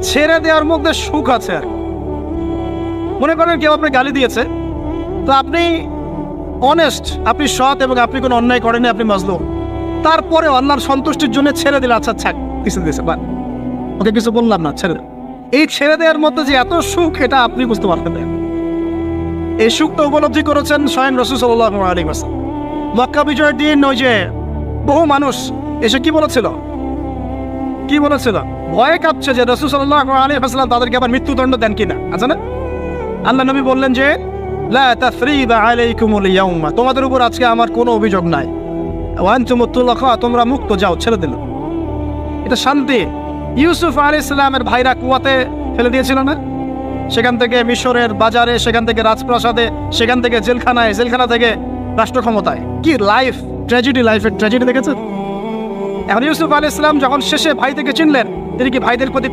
ছেড়ে দেওয়ার মধ্যে সুখ আছে। আর মনে করেন কেউ আপনি গালি দিয়েছে, তো আপনি অনেস্ট, আপনি সৎ এবং আপনি কোনো অন্যায় করেনি, আপনি মাজলুম, তারপরে আল্লাহর সন্তুষ্টির জন্য ছেড়ে দিলে, আচ্ছা ছাক, কিছু দিয়েছে বা ওকে কিছু বললাম না, ছেড়ে দেন। এই ছেড়ে দেওয়ার মধ্যে যে এত সুখ, এটা আপনি বুঝতে পারতেন না। এই সুখটা উপলব্ধি করেছেন স্বয়ং রাসূল সাল্লাল্লাহু আলাইহি ওয়াসাল্লাম। মক্কা বিজয়ের দিন ওই যে বহু মানুষ এসে কি বলেছিল, ভয়ে কাঁপছে যে রাসূল সাল্লাল্লাহু আলাইহি ওয়াসাল্লাম তাদেরকে আবার মৃত্যুদণ্ড দেন কিনা, আছে না? আল্লাহ নবী বললেন যে লা তাসরিবা আলাইকুমুল ইয়াউমা, তোমাদের উপর আজকে আমার কোনো অভিযোগ নাই, ওয়া আনতুমুত তুলাকা, তোমরা মুক্ত, যাও, ছেড়ে দিল। এটা শান্তি। ইউসুফ আলাইহিস সালামের ভাইরা কুয়াতে ফেলে দিয়েছিল না, সেখান থেকে মিশরের বাজারে, সেখান থেকে রাজপ্রাসাদে, সেখান থেকে জেলখানায়, জেলখানা থেকে রাষ্ট্র ক্ষমতায়। কি লাইফ, ট্র্যাজেডি, লাইফের ট্র্যাজেডি দেখেছেন? এখন ইউসুফ আলাইহিস সালাম যখন শেষে ভাই থেকে চিনলেন, তিনি কি ভাইদের প্রতি